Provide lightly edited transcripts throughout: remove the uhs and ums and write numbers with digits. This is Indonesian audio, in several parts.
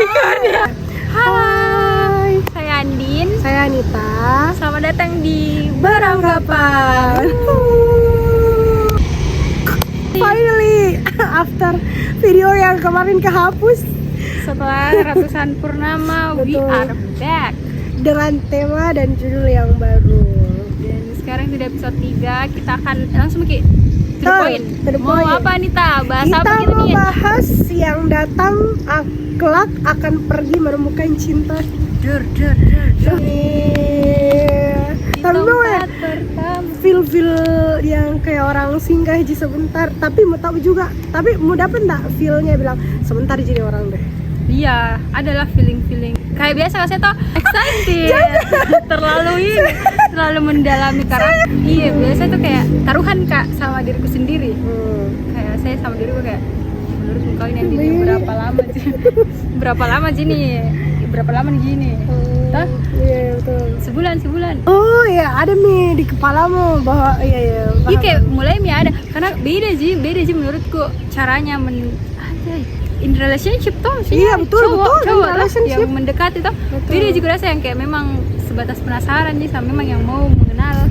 record ya. Hai, Saya Andin. saya Anita. Selamat datang di Beranggapan. Finally, after video yang kemarin kehapus Setelah ratusan purnama, we Betul. are back. dengan tema dan judul yang baru. Dan sekarang di episode 3 kita akan langsung ke to the Ah, point. to the Mau point. apa Nita? Bahas Kita apa kita mau nih? bahas yang datang kelak akan pergi menemukan cinta. Dur. Tapi mau ya feel yang kayak orang singgah aja sebentar, tapi mau tahu juga, tapi mau dapet nggak feelnya bilang sebentar jadi orang deh. Iya, adalah feeling kayak biasa saya tuh excited. terlalu mendalami karakter. Iya, biasa tuh kayak taruhan Kak sama diriku sendiri. Kayak saya sama diriku kayak menurut kau ini Andin berapa lama sih nih? Berapa lama nih gini? Hah? Iya betul. Sebulan. Oh ya ada nih di kepalamu bahwa iya. Iya kayak mulai ada karena beda sih menurutku caranya in relationship tuh maksudnya Iya, betul, cowok in tuh relationship. yang mendekati tuh Betul. beda juga rasa yang kayak memang sebatas penasaran sih sama memang yang mau mengenal.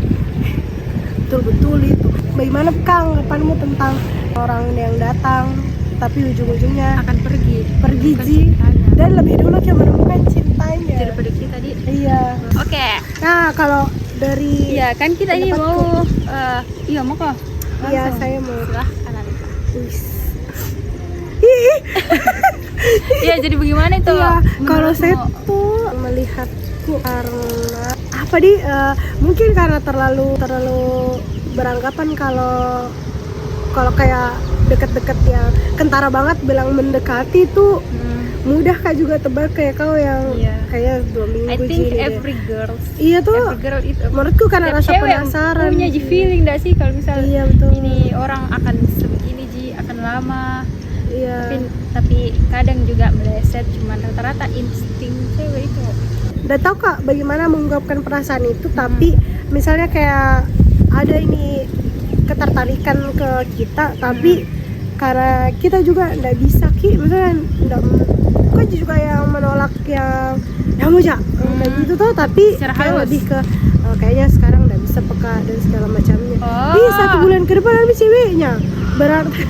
Betul itu. Bagaimana Kang anggapanmu tentang orang yang datang tapi ujung-ujungnya Akan pergi pergi Bukan Ji cintanya. dan lebih dulu kayak menemukan cintanya. Daripada kita tadi. Iya. Oke. Nah kalau dari Iya kan kita ini pendapatku. mau iya mau kok. Iya Langsung. saya mau. Silahkan Anita. Wis. Ih. Iya jadi bagaimana itu? Iya, kalau Menurutmu? saya tuh melihatku karena apa di mungkin karena terlalu beranggapan kalau kayak deket-deket yang kentara banget bilang mendekati tuh mudah Kak juga tebak kayak kau yang Iya. kayak 2 minggu I think gini deh. every girl Iya tuh itu menurutku karena setiap rasa cewek penasaran punya ji feeling dah sih kalau misal Iya, betul. ini orang akan sebegini ji akan lama iya. tapi kadang juga meleset cuman rata-rata insting cewek itu. Udah tahu Kak bagaimana mengungkapkan perasaan itu tapi misalnya kayak ada ini ketertarikan ke kita tapi karena kita juga nggak bisa misalnya nggak kok juga yang menolak yang mau kayak gitu tuh tapi Secara kayak halus. lebih ke kayaknya sekarang nggak bisa peka dan segala macamnya. Oh. Ih 1 bulan ke depan habis ceweknya berarti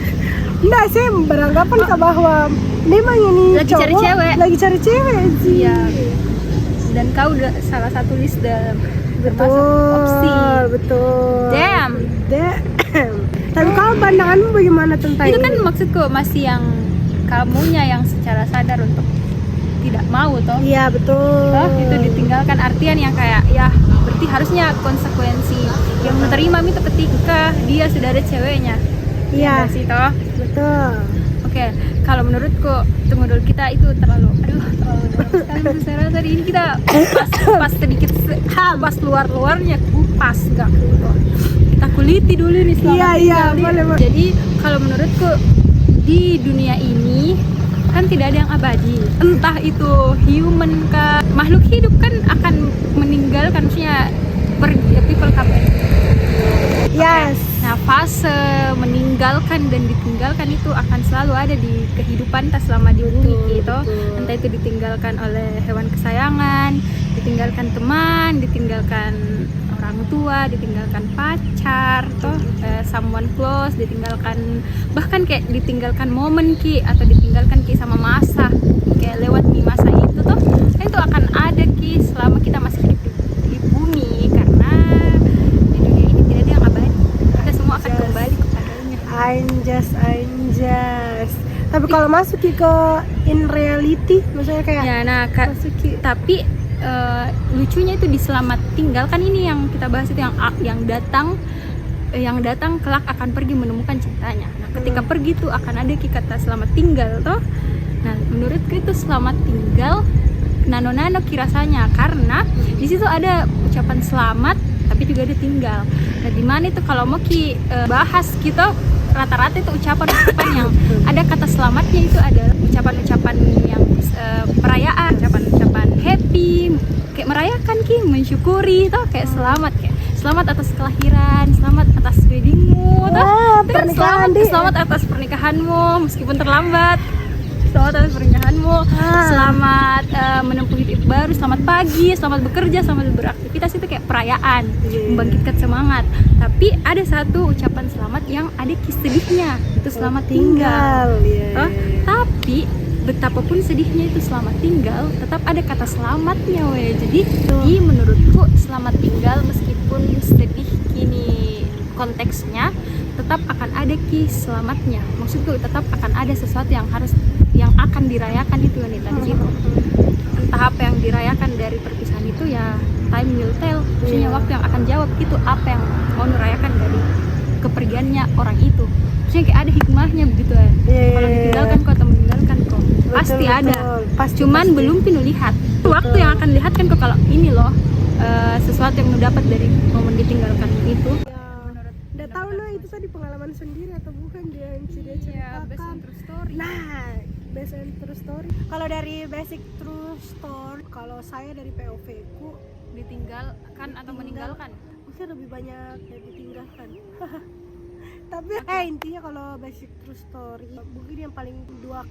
enggak sih beranggapan Kak bahwa memang ini Lagi cari cowok cewek. lagi cari cewek sih. Iya. Dan kau udah salah satu list dalam termasuk opsi. Betul. Damn. Tapi kalau pandanganmu bagaimana tentang Itu kan ini? maksudku masih yang kamunya yang secara sadar untuk tidak mau toh. Iya betul. Toh, itu ditinggalkan artian yang kayak ya berarti harusnya konsekuensi yang menerima itu ketika dia sudah ada ceweknya. Iya. Ya, sih toh. Betul. Oke, kalau menurutku tunggu dulu kita itu terlalu dalam saya rasa tadi ini kita pas sedikit pas luarnya kupas enggak kita kuliti dulu nih selama Iya, tinggal nih. boleh. Jadi kalau menurutku di dunia ini kan tidak ada yang abadi, entah itu human kah, makhluk hidup kan akan meninggalkan maksudnya people come and go. Yes. Nah, fase meninggalkan dan ditinggalkan itu akan selalu ada di kehidupan kita selama di bumi gitu. betul. Entah itu ditinggalkan oleh hewan kesayangan, ditinggalkan teman, ditinggalkan orang tua, ditinggalkan pacar, toh someone close, ditinggalkan bahkan kayak ditinggalkan momen ki atau ditinggalkan ki sama masa kayak lewat di masa itu toh itu akan ada ki selama kita masih hidup di bumi karena di dunia ini tidak ada yang abadi. Kita semua akan Yes. kembali kepadanya. Anjas. Tapi kalau masuk ke in reality, maksudnya kayak Ya, nah tapi lucunya itu di selamat tinggal kan ini yang kita bahas itu yang datang kelak akan pergi menemukan cintanya. Nah, ketika pergi tuh akan ada kata selamat tinggal toh. Nah, menurutku itu selamat tinggal nano kirasanya karena di situ ada ucapan selamat tapi juga ada tinggal. Nah, di mana itu kalau mau bahas kita rata-rata itu ucapan yang ada kata selamatnya itu ada ucapan yang perayaan, ucapan happy, kayak merayakan mensyukuri toh kayak selamat atas kelahiran, selamat atas weddingmu toh. Wah, Itu kan pernikahan, Di. selamat atas pernikahanmu meskipun terlambat. selamat atas pernikahanmu, selamat menempuh hidup baru, selamat pagi, selamat bekerja, selamat beraktivitas. Itu kayak perayaan, membangkitkan semangat. Tapi ada satu ucapan selamat yang ada sedihnya, itu selamat tinggal. Tapi betapapun sedihnya itu selamat tinggal, tetap ada kata selamatnya weh. Jadi menurutku selamat tinggal meskipun sedih kini konteksnya, tetap akan ada selamatnya. Maksudku tetap akan ada sesuatu yang akan dirayakan itu wanita di situ. Entah apa yang dirayakan dari perpisahan itu ya time will tell. Maksudnya waktu yang akan jawab itu apa yang mau dirayakan dari kepergiannya orang itu. Maksudnya kayak ada hikmahnya begitu ya. Kalau ditinggalkan kok atau meninggalkan kok pasti ada. Cuman belum pinu lihat. Waktu yang akan lihat kan kok kalau ini loh sesuatu yang lu dapat dari momen ditinggalkan itu. Udah tahu lah itu tadi pengalaman sendiri atau bukan dia yang dia ceritakan. Based on true story. Nah, based on true story. Kalau dari basic true story, kalau saya dari POV ku Ditinggalkan atau meninggalkan? mungkin lebih banyak yang ditinggalkan. Tapi intinya kalau basic true story mungkin yang paling dua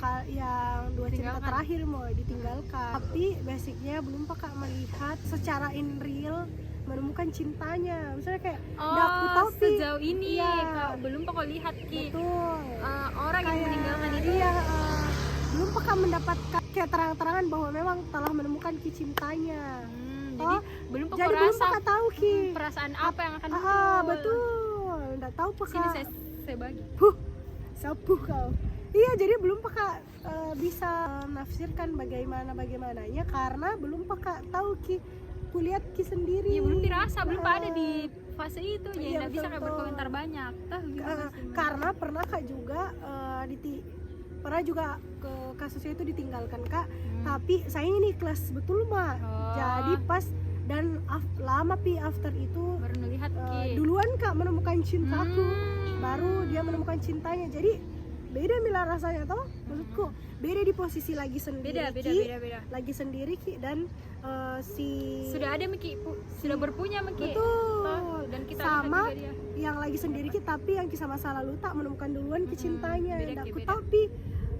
cerita terakhir mau ditinggalkan. Tapi basicnya belum peka melihat secara in real menemukan cintanya. Misalnya kayak aku tahu sejauh ini iya, belum pokok lihat betul orang yang meninggalkan itu belum peka mendapatkan kayak terang-terangan bahwa memang telah menemukan cintanya. Jadi belum pokok Jadi belum rasa peka tahu perasaan apa yang akan betul nggak tahu peka. Sini saya bagi Sapu kau. Iya, jadi belum peka bisa nafsirkan bagaimananya karena belum peka tahu kulihat sendiri. Ya belum dirasa, belum ada di fase itu, jadi iya, nggak bisa kayak berkomentar banyak. Karena pernah kak juga pernah juga ke kasusnya itu ditinggalkan kak, tapi saya ini kelas betul mah. Jadi pas dan lama after itu baru melihat duluan kak menemukan cintaku, baru dia menemukan cintanya. Jadi beda mila rasanya toh, maksudku beda di posisi lagi sendiri, beda lagi sendiri ki dan sudah ada Miki, sudah berpunya Miki, betul, dan kita sama juga dia yang lagi sendiri ki tapi yang kisah masa lalu tak menemukan duluan cintanya. Aku beda. tapi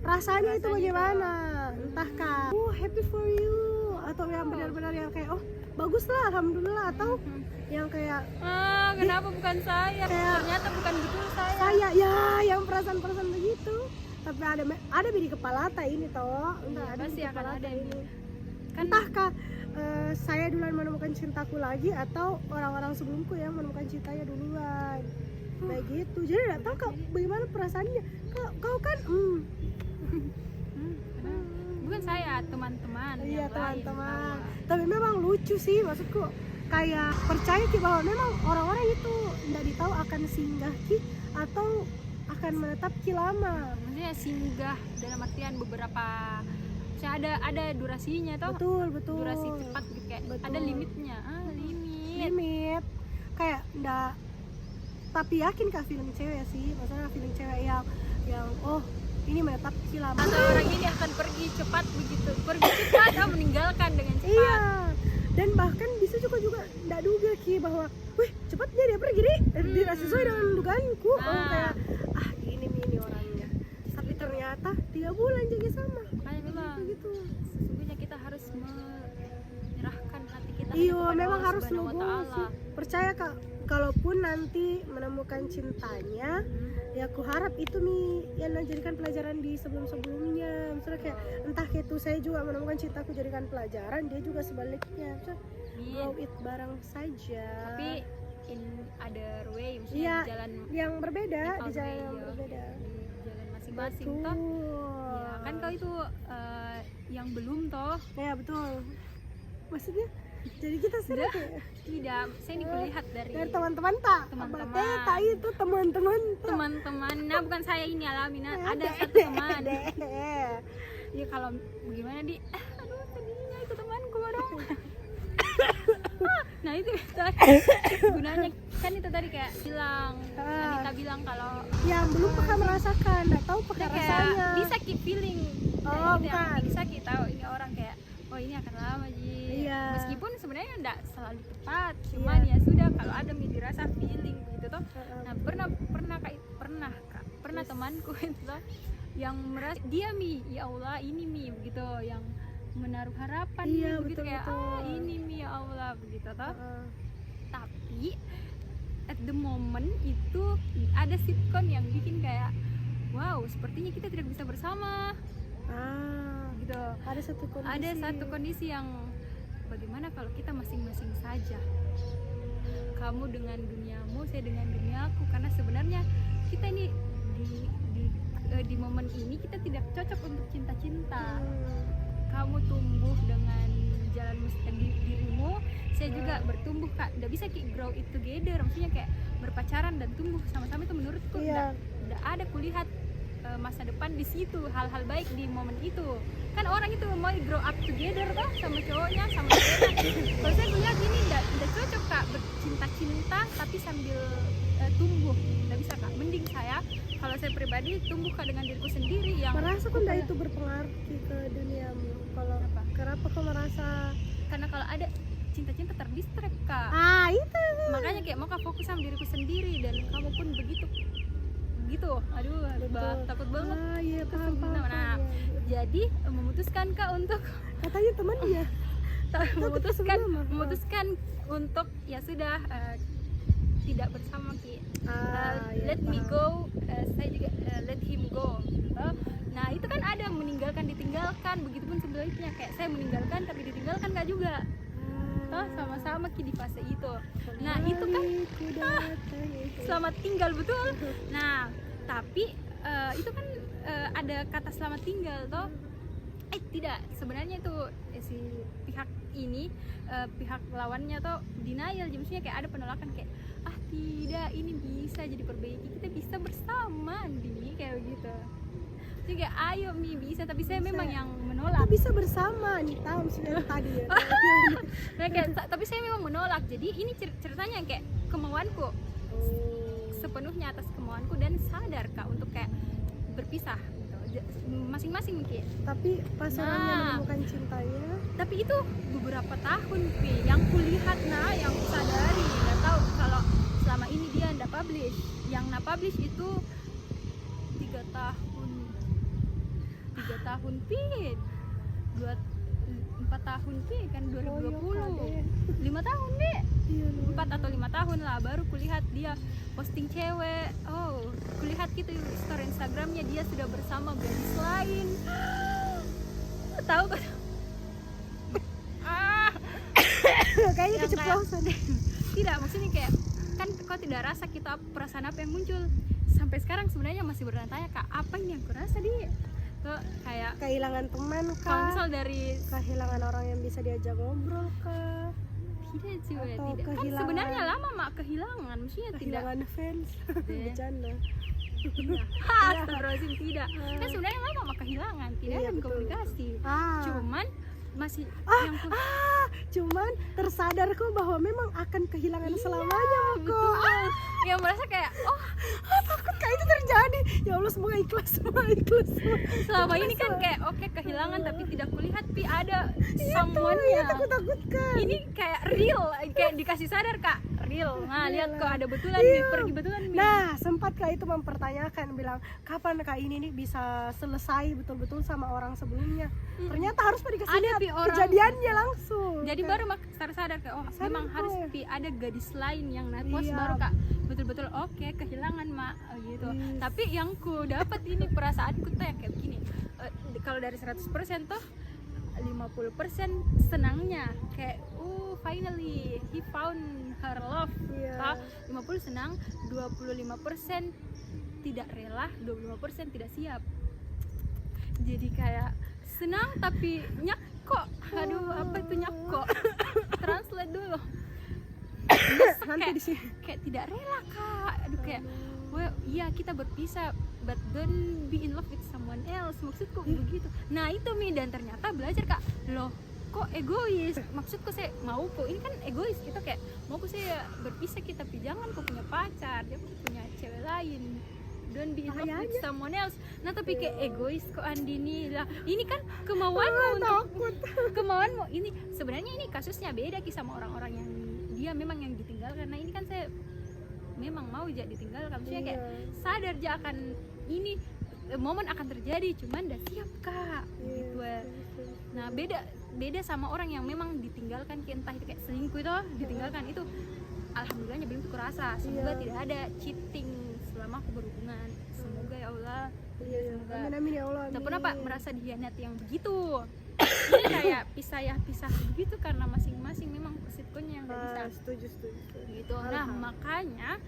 rasanya itu bagaimana entah kak happy for you atau yang benar-benar yang kayak bagus lah alhamdulillah, atau yang kayak kenapa bukan saya, ternyata bukan betul saya yang perasaan begitu. Tapi ada di kepala tak ini toh, ada pasti di akan kepala ada ini. Kan Entahkah saya duluan menemukan cintaku lagi atau orang-orang sebelumku yang menemukan cintanya duluan, kayak gitu. Jadi nggak tahu kak bagaimana perasaannya. Kau kan bukan saya, teman-teman. Iya, teman-teman. Tapi memang lucu sih, maksudku kayak percaya ki bahwa memang orang-orang itu tidak ditahu akan singgah ki atau akan menetap ki lama. Maksudnya singgah dalam artian beberapa, ada durasinya toh. Betul. Durasi cepat gitu, kayak ada limitnya. Limit. Kayak enggak, tapi yakin kak feeling cewek sih, maksudnya feeling cewek yang ini menetap ki lama. Atau orang ini akan pergi cepat begitu, meninggalkan dengan cepat. Iya. Dan bahkan bisa juga enggak duga ki bahwa cepatnya dia pergi nih, tidak sesuai dengan dugaanku. Kayak ini orangnya. Tapi ternyata 3 bulan jadi sama. Makanya memang gitu. Sesungguhnya kita harus menyerahkan hati kita Iya, kepada memang Allah harus Subhanahu wa Ta'ala. Percaya kak, kalaupun nanti menemukan cintanya, ya aku harap itu nih yang menjadikan pelajaran di sebelumnya. Misalnya kayak entah kayak itu saya juga menemukan cintaku jadikan pelajaran, dia juga sebaliknya. Grow it bareng saja. Tapi in other way, maksudnya Iya, di jalan yang berbeda, di jalan yang way, berbeda. di jalan masing-masing Betul. toh. Ya, kan kau itu yang belum toh. Ya betul. Maksudnya jadi kita sering kayak Tidak, saya ini kulihat dari teman-teman tak? Teman-teman. Tak itu teman-teman. Nah bukan saya ini alami, ada satu teman. Ya kalau bagaimana aduh sedihnya itu temanku dong. Nah itu gunanya kan itu tadi kayak bilang, Anita bilang kalau yang belum pernah merasakan, nggak tahu pernah rasanya. Bisa keep feeling. Bukan. Bisa kita tahu ini orang kayak ini akan lama Iya. Meskipun sebenarnya enggak selalu tepat, cuman ya sudah kalau ada dirasa feeling begitu toh. Nah pernah temanku itu yang merasa dia mi, ya Allah ini mi begitu, yang menaruh harapan Iya, begitu, kayak betul-betul. ini mi ya Allah begitu toh. Heeh. Tapi at the moment itu ada sitcom yang bikin kayak wow, sepertinya kita tidak bisa bersama gitu. Ada satu kondisi. Ada satu kondisi yang bagaimana kalau kita masing-masing saja, kamu dengan duniamu, saya dengan duniaku, karena sebenarnya kita ini di momen ini kita tidak cocok untuk cinta-cinta. Kamu tumbuh dengan jalan dirimu, saya juga bertumbuh kak, tidak bisa kayak grow it together, maksudnya kayak berpacaran dan tumbuh sama-sama itu menurutku Iya. tidak ada kulihat masa depan di situ, hal-hal baik di momen itu. Kan orang itu mau grow up together toh sama cowoknya, sama ceweknya. Kalau saya lihat ini tidak cocok kak, bercinta-cinta tapi sambil tumbuh, tidak bisa kak. Mending saya, kalau saya pribadi tumbuh kak dengan diriku sendiri yang Merasa kok enggak itu berpengaruh ke duniamu? Kalau Apa? kenapa kau merasa? karena kalau ada cinta-cinta terdistract kak. Itu. Makanya kayak mau kak fokus sama diriku sendiri, dan kamu pun begitu. Aduh, Betul. takut banget. Iya, paham. Nah, jadi memutuskan kak untuk Katanya temannya. memutuskan untuk ya sudah tidak bersama ki. Iya, Let me paham. go, saya juga let him go. Nah itu kan ada meninggalkan ditinggalkan, begitupun sebaliknya kayak saya meninggalkan tapi ditinggalkan kak juga. Toh sama-sama ki di fase itu. Nah itu kan selamat tinggal betul. Nah tapi itu kan ada kata selamat tinggal toh. Tidak, sebenarnya itu si pihak ini pihak lawannya tuh denial, maksudnya kayak ada penolakan kayak tidak, ini bisa jadi perbaiki, kita bisa bersama Andi kayak gitu. Jadi kayak ayo Mi bisa, tapi saya memang yang menolak. Kita bisa bersama nih, tahu maksudnya tadi ya. Nah, kayak, tapi saya memang menolak. Jadi ini ceritanya kayak kemauanku sepenuhnya atas kemauanku, dan sadar kak untuk kayak berpisah gitu. Masing-masing mungkin. Tapi pas orangnya menemukan cintanya, Tapi itu beberapa tahun Pi, yang kulihat yang sadari, nggak tahu kalau selama ini dia ndak publish. Yang nak publish itu 3 tahun Pi, 4 tahun Pi kan 2020, 5 tahun deh, 4 atau 5 tahun lah baru kulihat dia posting cewek. Kulihat gitu story Instagramnya dia sudah bersama gadis lain. Tahu kan? kayaknya Yang keceplosan. Tidak, maksudnya kayak kan kau tidak rasa kita perasaan apa yang muncul sampai sekarang, sebenarnya masih bertanya kak, apa ini yang aku rasa dia tuh, kayak Kehilangan teman kalau kah? misal dari Kehilangan orang yang bisa diajak ngobrol kah? tidak sih Atau tidak kan kehilangan- sebenarnya lama mak kehilangan, maksudnya tidak Kehilangan fans. Bercanda. Astagfirullahaladzim, tidak kan sebenarnya lama mak kehilangan, tidak Iya, ada betul, komunikasi, Cuman cuman masih yang cuman tersadarku bahwa memang akan kehilangan Iya, selamanya kok. betul. Yang merasa kayak Takut kayak itu terjadi. Ya Allah, semoga ikhlas semua. selama ini kan kayak oke, kehilangan tapi tidak kulihat Pi ada Itu someone-nya. aku takutkan. Ini kayak real, kayak dikasih sadar kak, real. Nah lihat kok ada betulan Iya. nih, pergi betulan nih. Nah, sempat kak itu mempertanyakan, bilang kapan kak ini nih bisa selesai betul-betul sama orang sebelumnya. Ternyata harus dikasih Ada, lihat Pi, orang- kejadiannya langsung. Jadi Kayak, baru mak sadar kayak Sadar memang kok harus ya. Pi ada gadis lain yang post, Iya. baru kak betul-betul oke, kehilangan mak gitu. Yes. Tapi yang ku dapat ini perasaanku tuh yang kayak begini. Kalau dari 100% tuh 50% senangnya kayak finally he found her love. Iya. 50 senang, 25% tidak rela, 25% tidak siap. Jadi kayak senang tapi nyakok. Aduh, apa itu nyakok? Translate dulu. nanti di sini. Kayak tidak rela kak. Aduh kayak, well, iya kita berpisah, but don't be in love with someone else. Maksudku begitu. Nah itu Mi, dan ternyata belajar kak, loh kok egois. Maksudku saya mau kok, ini kan egois, kita kayak mau kok saya berpisah kita, tapi jangan kok punya pacar, dia punya cewek lain, don't be in love with someone else. Nah tapi kayak egois kok Andini lah, ini kan kemauanmu untuk kemauanmu. Ini sebenarnya ini kasusnya beda Ki sama orang-orang yang dia memang yang ditinggalkan. Nah ini kan saya memang mau aja ditinggalkan, maksudnya kayak sadar aja akan ini momen akan terjadi, cuman udah siap kak gitu ya. Nah beda sama orang yang memang ditinggalkan, entah itu kayak selingkuh itu ditinggalkan, itu alhamdulillahnya belum aku rasa. Semoga tidak ada cheating selama aku berhubungan, semoga ya Allah. Semoga Amin amin ya Allah. tak pernah pak merasa dikhianati yang begitu. Ini kayak pisah begitu karena masing-masing memang resikonya yang nggak bisa Setuju. gitu. Nah makanya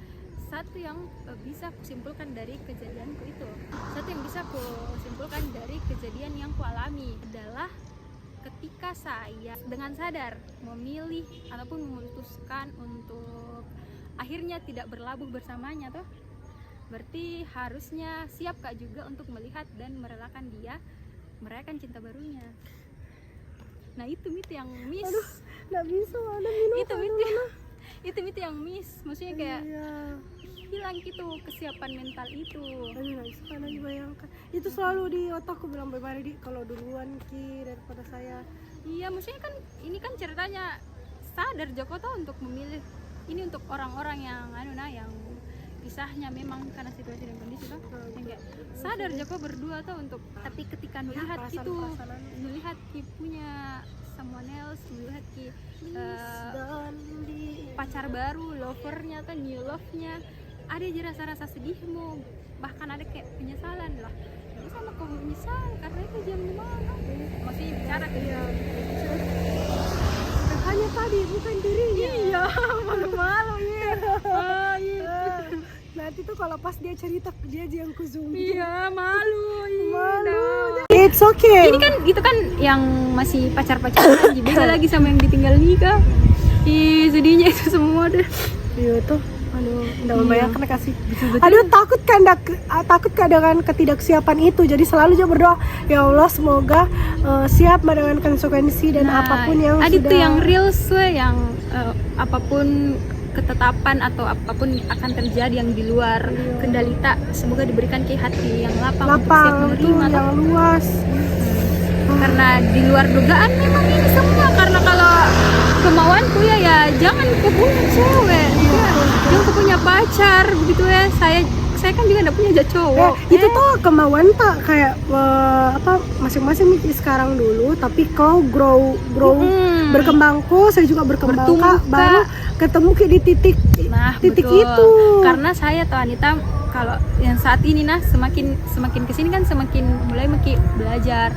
satu yang bisa kusimpulkan dari kejadianku itu, dari kejadian yang kualami adalah ketika saya dengan sadar memilih ataupun memutuskan untuk akhirnya tidak berlabuh bersamanya tuh, berarti harusnya siap kak juga untuk melihat dan merelakan dia merayakan cinta barunya. Nah itu yang miss. Aduh, nggak bisa ada minum. Itu yang miss, maksudnya kayak hilang gitu kesiapan mental itu. Aduh, nggak bisa lagi bayangkan. Itu selalu di otakku bilang bagaimana di kalau duluan ki daripada saya. Iya, maksudnya kan ini kan ceritanya sadar Joko tuh untuk memilih ini untuk orang-orang yang yang pisahnya memang karena situasi dan kondisi tuh. Enggak sadar Joko berdua tuh untuk, tapi ketika melihat gitu, melihat ki punya someone else, melihat ki pacar baru, lovernya tuh, new love-nya, ada aja rasa-rasa sedihmu, bahkan ada kayak penyesalan lah. Terus sama kau menyesal karena itu jam mana? Masih bicara ke dia. Hanya tadi bukan dirinya. Iya, malu-malu ya. Nanti tuh kalau pas dia cerita dia aja yang kuzum. Iya, malu. It's okay. Ini kan itu kan yang masih pacar-pacaran, beda lagi sama yang ditinggal nikah. Ih, sedihnya itu semua deh. Iya tuh. Aduh, enggak membayangkan kasih. Aduh, takut dengan ketidaksiapan itu. Jadi selalu aja berdoa, ya Allah semoga siap dengan konsekuensi dan apapun yang sudah. Itu yang real yang apapun ketetapan atau apapun akan terjadi yang di luar kendali tak, semoga diberikan ke hati yang lapang untuk siap menerima yang luas. Karena di luar dugaan memang ini semua, karena kalau kemauanku ya jangan ku punya cewek, jangan ku punya pacar begitu ya. Saya kan juga enggak punya cowok. Itu tuh kemauan tak kayak masing-masing sekarang dulu, tapi kau grow berkembangku, saya juga berkembang kak, baru ketemu di titik itu. Karena saya atau Anita kalau yang saat ini semakin kesini kan semakin mulai belajar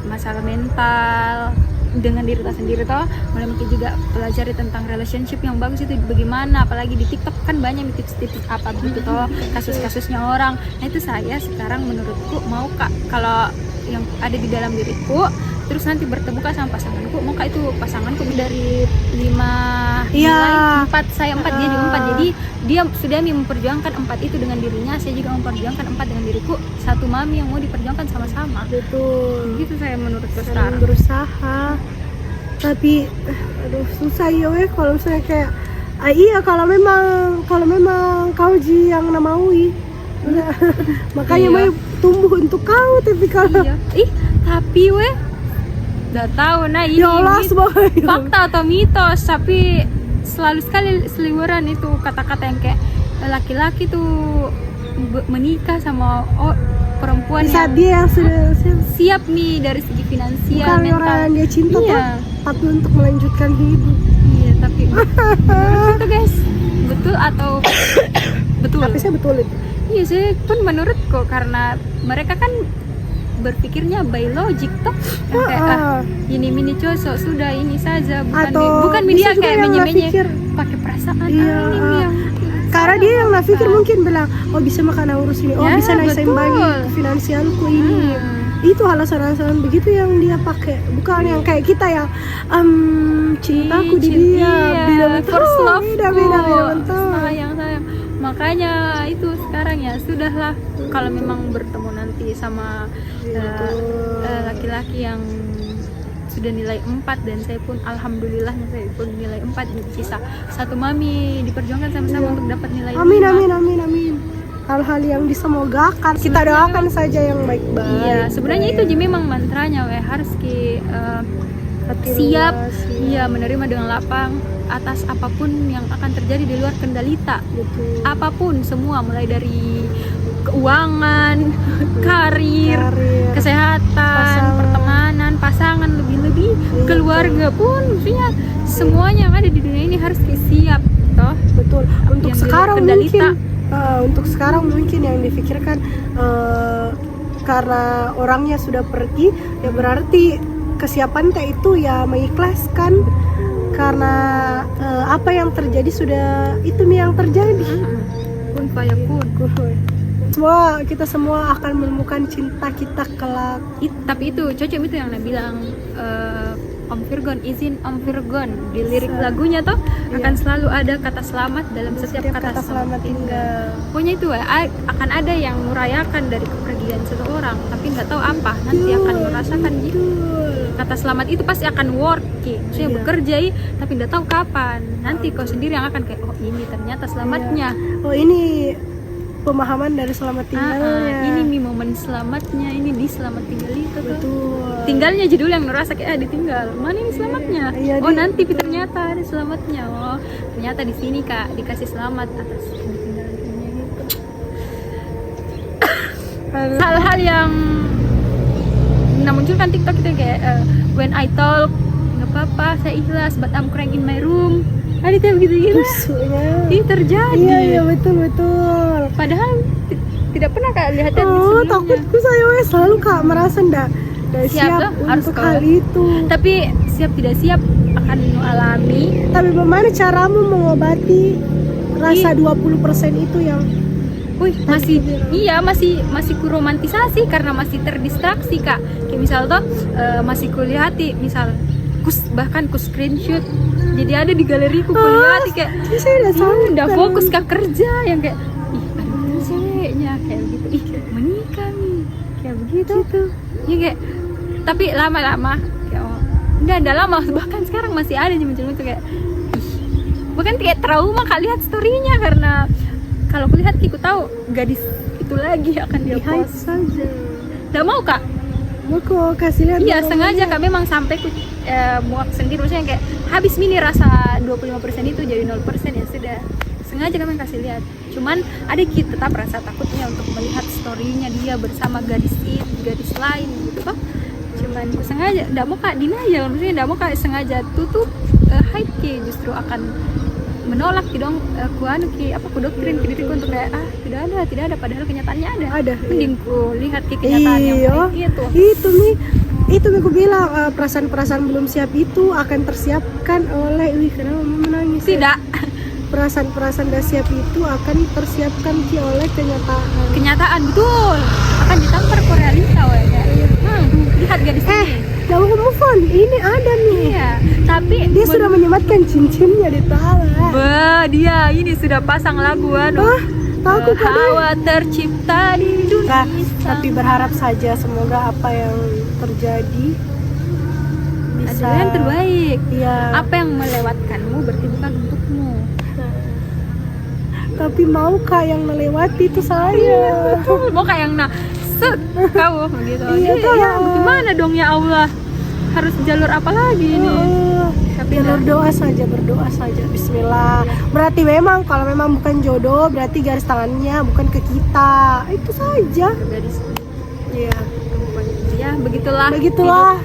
masalah mental dengan diri kita sendiri toh, mulai mungkin juga pelajari tentang relationship yang bagus itu bagaimana, apalagi di TikTok kan banyak tips-tips apa begitu toh, kasus-kasusnya orang. Nah itu saya sekarang menurutku mau kak, kalau yang ada di dalam diriku terus nanti bertemu kak sama pasanganku, mau kak itu pasanganku dari 5 nilai 4, saya 4, dia juga 4, jadi dia sudah memperjuangkan 4 itu dengan dirinya, saya juga memperjuangkan 4 dengan diriku, satu mami yang mau diperjuangkan sama-sama. Betul. Gitu saya menurutku sekarang berusaha, tapi aduh susah ya kalau misalnya kayak kalau memang kau ji yang namaui makanya mau tumbuh untuk kau, tapi kalau tapi udah tahu ini fakta atau mitos, tapi selalu sekali seliweran itu kata-kata yang kayak laki-laki tuh menikah sama perempuan saat dia yang sudah siap nih dari segi finansial, bukan mental, orang yang dia cinta tapi untuk melanjutkan hidup. Iya, tapi menurut itu guys, betul atau betul? Tapi saya betul itu. Iya, saya pun menurutku karena mereka kan berpikirnya by logic toh, kayak ini cocok sudah ini saja, bukan media kayak menye-menye pakai perasaan. Karena dia yang pikir mungkin bilang bisa makan urus ini, bisa naik bagi finansialku ini. Itu alasan-alasan begitu yang dia pakai, bukan yang kayak kita yang cintaku di dia, first love, beda sayang. Makanya itu sekarang ya sudahlah, kalau memang bertemu nanti sama laki-laki yang sudah nilai 4 dan saya pun alhamdulillah saya pun nilai 4, jadi sisa satu mami diperjuangkan sama-sama untuk dapat nilai 5. Amin. Hal-hal yang disemogakan, kita doakan saja yang baik-baik. Iya, sebenarnya itu memang mantranya harus siap, menerima dengan lapang atas apapun yang akan terjadi di luar kendali tak. Apapun semua, mulai dari keuangan, karir, Karir, kesehatan, pasangan. pertemanan, pasangan, lebih-lebih keluarga pun, maksudnya semuanya yang ada di dunia ini harus siap, toh. betul. Untuk Yang sekarang kendalita. mungkin yang dipikirkan karena orangnya sudah pergi, ya berarti kesiapan teh itu ya mengikhlaskan karena apa yang terjadi sudah itu nih yang terjadi. Kun fayakun. Kita semua akan menemukan cinta kita kelak. Tapi itu cocok itu yang bilang Om Virgon, izin Om Virgon di lirik lagunya toh akan selalu ada kata selamat dalam setiap kata selamat tinggal. Pokoknya itu akan ada yang merayakan dari kepergian seseorang, tapi nggak tahu apa nanti akan merasakan gitu. Kata selamat itu pasti akan working, saya bekerja tapi nggak tahu kapan. Nanti kau sendiri yang akan kayak, oh ini ternyata selamatnya. Oh ini pemahaman dari selamat tinggalnya. Ini nih momen selamatnya, ini di selamat tinggal itu tuh. Betul. Tinggalnya judul yang ngerasa kayak ditinggal. Mana ini selamatnya? Iya, Oh nanti ternyata ada selamatnya. Oh ternyata di sini Kak dikasih selamat atas ditinggalnya gitu. Hal-hal yang munculkan TikTok itu kayak when I talk nggak apa-apa saya ikhlas but I'm crying in my room. Ada tuh gitu-gitu. Ini terjadi. Iya betul. Padahal tidak pernah Kak lihat yang Oh sebelumnya. takutku saya selalu Kak merasa ndak siap Tuh, harus untuk kau. hal itu. Tapi siap tidak siap akan alami. Tapi bagaimana caramu mengobati rasa 20% itu yang Wih, masih ku romantisasi karena masih terdistraksi Kak. Kayak misal tuh masih kulihati, misal bahkan ku screenshot. Jadi ada di galeriku kulihati kayak saya udah fokus ke kerja yang kayak ada ceweknya kayak gitu. Menikah nih. Kayak begitu. Ya kayak tapi lama-lama kayak enggak lama bahkan sekarang masih ada muncul kayak bahkan kayak trauma Kak lihat story-nya karena kalau aku lihat aku tahu gadis itu lagi akan dia hide post saja. nggak mau Kak. Mau kok kasih lihat. Iya sengaja Kak memang sampai ku muak sendiri maksudnya kayak habis mini rasa 25% itu jadi 0% ya sudah sengaja kami kasih lihat. Cuman ada kita tetap rasa takutnya untuk melihat story-nya dia bersama gadis lain gitu kok. Cuman ku sengaja nggak mau Kak denial maksudnya nggak mau Kak sengaja tutup hide ki justru akan menolak dong aku doktrin ke diriku untuk kayak tidak ada padahal kenyataannya ada. Mending ku lihat kenyataan yang baik itu aku bilang perasaan-perasaan belum siap itu akan tersiapkan oleh kenapa mama menangis tidak ya? Perasaan-perasaan dah siap itu akan tersiapkan oleh kenyataan betul akan ditampar ke realita ya. Lihat gadis ini jangan move on, ini ada nih. Iya, tapi dia sudah menyematkan cincinnya di tangan. Dia ini sudah pasang lagu Takut hawa tercipta di dunia. Tapi berharap saja semoga apa yang terjadi bisa yang terbaik. Iya. Apa yang melewatkanmu berarti bukan untukmu. Tapi mau Kak yang melewati itu saya. Betul. Mau kayak yang kau begitu. Iya, ya, gimana dong ya Allah? Harus jalur apa lagi ini? Tapi berdoa saja. Bismillah. Berarti memang kalau memang bukan jodoh, berarti garis tangannya bukan ke kita. Itu saja. Garis. Iya. Ya, begitulah.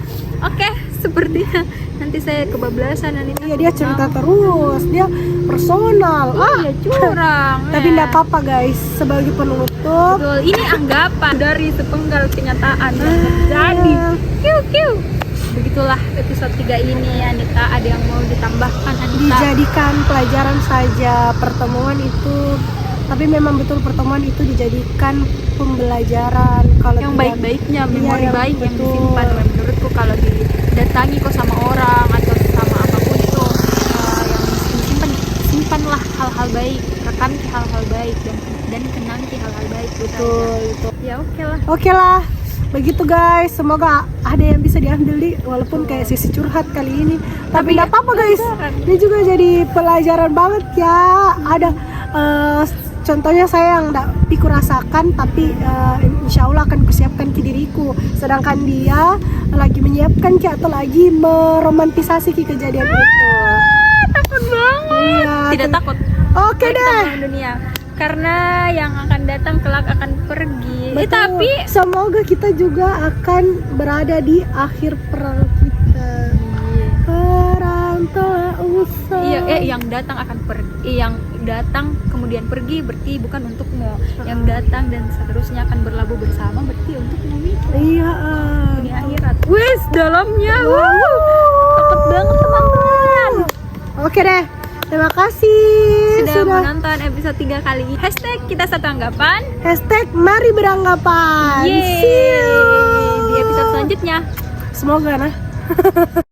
Oke, sepertinya nanti saya kebablasan dan ini. Iya, dia cerita terus, dia personal. Iya, curang. Tapi enggak apa-apa guys, sebagai penutup. Betul, ini anggapan dari sepenggal kenyataan yang terjadi. Kiu. Begitulah episode 3 ini. Anita, ada yang mau ditambahkan Anita? Dijadikan pelajaran saja pertemuan itu. Tapi memang betul pertemuan itu dijadikan pembelajaran. Kalau yang baik-baiknya, memori baik yang betul. disimpan. Menurutku kalau didatangi kok sama orang atau sama apapun itu yang simpanlah hal-hal baik, rekam hal-hal baik dan kenang hal-hal baik. Betul. Ya oke lah. Begitu guys, semoga ada yang bisa diambil walaupun kayak sisi curhat kali ini. Tapi nggak apa-apa guys. Ini juga jadi pelajaran banget ya. Ada contohnya saya yang nggak piku rasakan, tapi insya Allah akan kusiapkan ke diriku. Sedangkan dia lagi menyiapkan atau lagi meromantisasi kejadian itu. Takut banget. Iya, Tidak takut. Oke deh. Dunia. karena yang akan datang kelak akan pergi. Betul. Tapi Semoga kita juga akan berada di akhir perang kita. Perang telah usai. iya, yang datang akan pergi, yang datang kemudian pergi berarti bukan untukmu. Yang datang dan seterusnya akan berlabuh bersama berarti untukmu. Iya. Di akhirat. Wis, dalamnya. Wow. Takut banget teman-teman. Oke deh. Terima kasih Sudah menonton episode 3 kali ini. Hashtag kita satu anggapan. Hashtag mari beranggapan. Yeay. See you. Di episode selanjutnya. Semoga nah.